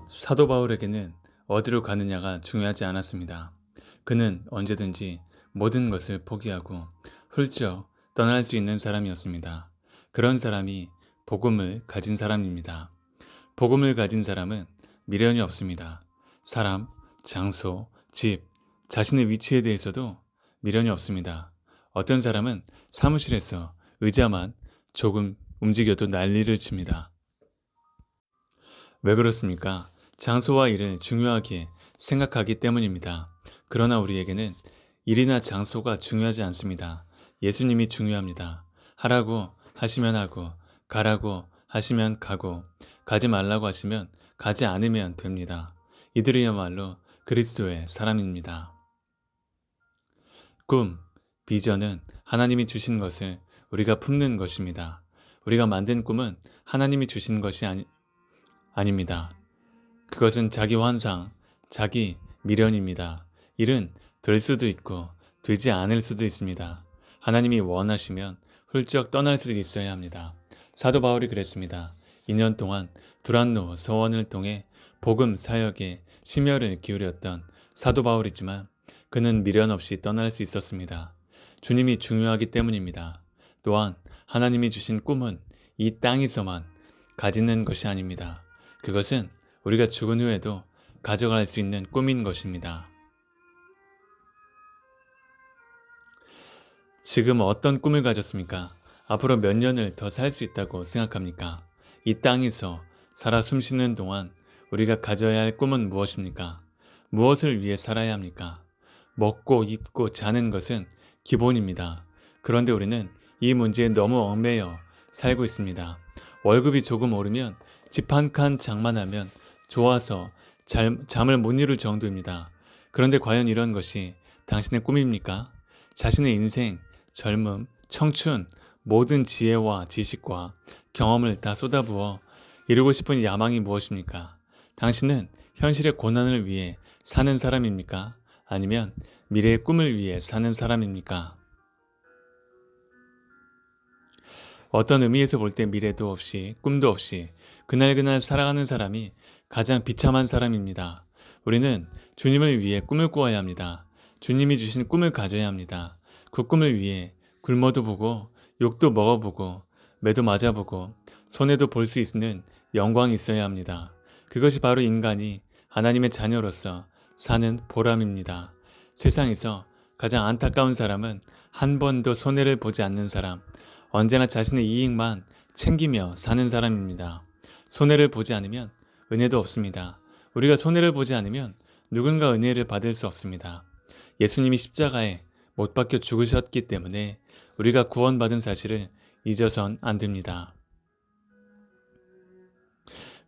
사도 바울에게는 어디로 가느냐가 중요하지 않았습니다. 그는 언제든지 모든 것을 포기하고 훌쩍 떠날 수 있는 사람이었습니다. 그런 사람이 복음을 가진 사람입니다. 복음을 가진 사람은 미련이 없습니다. 사람, 장소, 집, 자신의 위치에 대해서도 미련이 없습니다. 어떤 사람은 사무실에서 의자만 조금 움직여도 난리를 칩니다. 왜 그렇습니까? 장소와 일을 중요하게 생각하기 때문입니다. 그러나 우리에게는 일이나 장소가 중요하지 않습니다. 예수님이 중요합니다. 하라고 하시면 하고, 가라고 하시면 가고, 가지 말라고 하시면 가지 않으면 됩니다. 이들이야말로 그리스도의 사람입니다. 꿈, 비전은 하나님이 주신 것을 우리가 품는 것입니다. 우리가 만든 꿈은 하나님이 주신 것이 아닙니다. 그것은 자기 환상, 자기 미련입니다. 일은 될 수도 있고 되지 않을 수도 있습니다. 하나님이 원하시면 훌쩍 떠날 수도 있어야 합니다. 사도 바울이 그랬습니다. 2년 동안 두란노 서원을 통해 복음 사역에 심혈을 기울였던 사도 바울이지만 그는 미련 없이 떠날 수 있었습니다. 주님이 중요하기 때문입니다. 또한 하나님이 주신 꿈은 이 땅에서만 가지는 것이 아닙니다. 그것은 우리가 죽은 후에도 가져갈 수 있는 꿈인 것입니다. 지금 어떤 꿈을 가졌습니까? 앞으로 몇 년을 더 살 수 있다고 생각합니까? 이 땅에서 살아 숨쉬는 동안 우리가 가져야 할 꿈은 무엇입니까? 무엇을 위해 살아야 합니까? 먹고 입고 자는 것은 기본입니다. 그런데 우리는 이 문제에 너무 얽매여 살고 있습니다. 월급이 조금 오르면 집 한 칸 장만하면 좋아서 잠을 못 이룰 정도입니다. 그런데 과연 이런 것이 당신의 꿈입니까? 자신의 인생, 젊음, 청춘, 모든 지혜와 지식과 경험을 다 쏟아부어 이루고 싶은 야망이 무엇입니까? 당신은 현실의 고난을 위해 사는 사람입니까? 아니면 미래의 꿈을 위해 사는 사람입니까? 어떤 의미에서 볼 때 미래도 없이 꿈도 없이 그날그날 살아가는 사람이 가장 비참한 사람입니다. 우리는 주님을 위해 꿈을 꾸어야 합니다. 주님이 주신 꿈을 가져야 합니다. 그 꿈을 위해 굶어도 보고 욕도 먹어보고 매도 맞아보고 손해도 볼 수 있는 영광이 있어야 합니다. 그것이 바로 인간이 하나님의 자녀로서 사는 보람입니다. 세상에서 가장 안타까운 사람은 한 번도 손해를 보지 않는 사람, 언제나 자신의 이익만 챙기며 사는 사람입니다. 손해를 보지 않으면 은혜도 없습니다. 우리가 손해를 보지 않으면 누군가 은혜를 받을 수 없습니다. 예수님이 십자가에 못 박혀 죽으셨기 때문에 우리가 구원받은 사실을 잊어선 안 됩니다.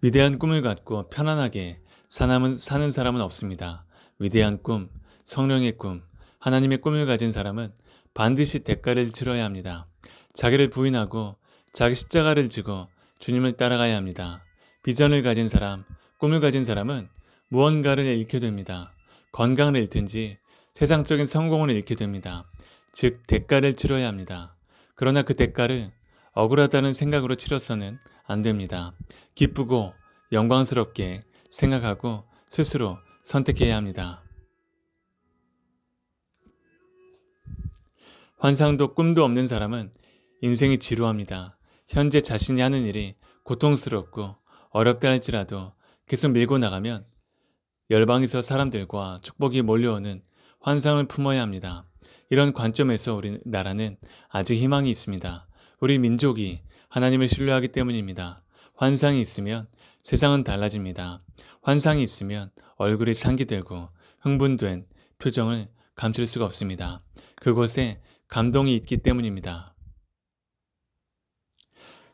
위대한 꿈을 갖고 편안하게 사는 사람은 없습니다. 위대한 꿈, 성령의 꿈, 하나님의 꿈을 가진 사람은 반드시 대가를 치러야 합니다. 자기를 부인하고 자기 십자가를 지고 주님을 따라가야 합니다. 비전을 가진 사람, 꿈을 가진 사람은 무언가를 잃게 됩니다. 건강을 잃든지 세상적인 성공을 잃게 됩니다. 즉 대가를 치러야 합니다. 그러나 그 대가를 억울하다는 생각으로 치러서는 안 됩니다. 기쁘고 영광스럽게 생각하고 스스로 선택해야 합니다. 환상도 꿈도 없는 사람은 인생이 지루합니다. 현재 자신이 하는 일이 고통스럽고 어렵다 할지라도 계속 밀고 나가면 열방에서 사람들과 축복이 몰려오는 환상을 품어야 합니다. 이런 관점에서 우리나라는 아직 희망이 있습니다. 우리 민족이 하나님을 신뢰하기 때문입니다. 환상이 있으면 세상은 달라집니다. 환상이 있으면 얼굴이 상기되고 흥분된 표정을 감출 수가 없습니다. 그곳에 감동이 있기 때문입니다.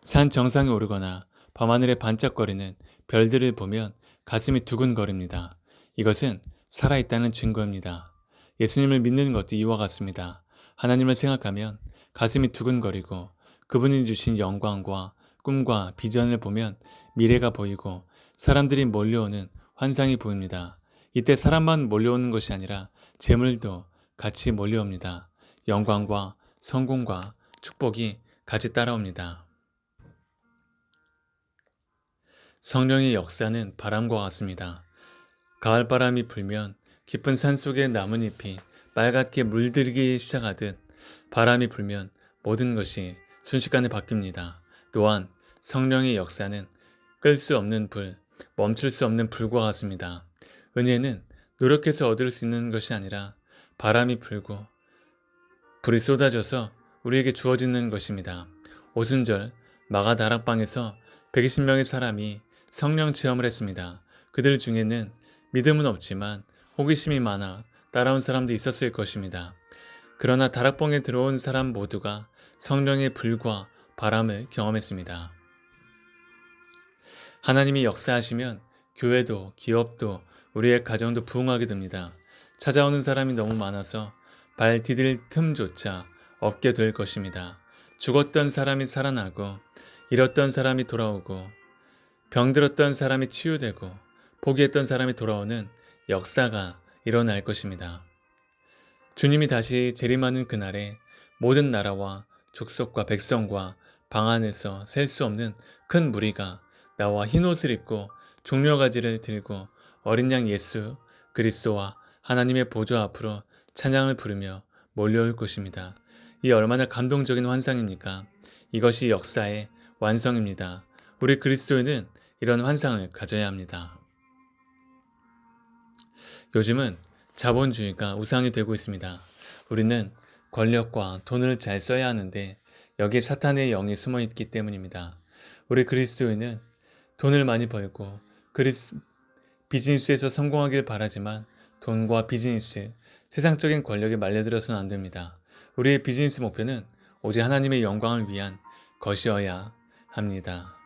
산 정상에 오르거나 밤하늘에 반짝거리는 별들을 보면 가슴이 두근거립니다. 이것은 살아있다는 증거입니다. 예수님을 믿는 것도 이와 같습니다. 하나님을 생각하면 가슴이 두근거리고 그분이 주신 영광과 꿈과 비전을 보면 미래가 보이고 사람들이 몰려오는 환상이 보입니다. 이때 사람만 몰려오는 것이 아니라 재물도 같이 몰려옵니다. 영광과 성공과 축복이 같이 따라옵니다. 성령의 역사는 바람과 같습니다. 가을바람이 불면 깊은 산속의 나뭇잎이 빨갛게 물들기 시작하듯 바람이 불면 모든 것이 순식간에 바뀝니다. 또한 성령의 역사는 끌 수 없는 불, 멈출 수 없는 불과 같습니다. 은혜는 노력해서 얻을 수 있는 것이 아니라 바람이 불고 불이 쏟아져서 우리에게 주어지는 것입니다. 오순절 마가 다락방에서 120명의 사람이 성령 체험을 했습니다. 그들 중에는 믿음은 없지만 호기심이 많아 따라온 사람도 있었을 것입니다. 그러나 다락방에 들어온 사람 모두가 성령의 불과 바람을 경험했습니다. 하나님이 역사하시면 교회도 기업도 우리의 가정도 부흥하게 됩니다. 찾아오는 사람이 너무 많아서 발 디딜 틈조차 없게 될 것입니다. 죽었던 사람이 살아나고 잃었던 사람이 돌아오고 병들었던 사람이 치유되고 포기했던 사람이 돌아오는 역사가 일어날 것입니다. 주님이 다시 재림하는 그날에 모든 나라와 족속과 백성과 방 안에서 셀 수 없는 큰 무리가 나와 흰옷을 입고 종려가지를 들고 어린 양 예수 그리스도와 하나님의 보좌 앞으로 찬양을 부르며 몰려올 것입니다. 이 얼마나 감동적인 환상입니까? 이것이 역사의 완성입니다. 우리 그리스도인은 이런 환상을 가져야 합니다. 요즘은 자본주의가 우상이 되고 있습니다. 우리는 권력과 돈을 잘 써야 하는데 여기에 사탄의 영이 숨어 있기 때문입니다. 우리 그리스도인은 돈을 많이 벌고 비즈니스에서 성공하길 바라지만 돈과 비즈니스, 세상적인 권력에 말려들어서는 안 됩니다. 우리의 비즈니스 목표는 오직 하나님의 영광을 위한 것이어야 합니다.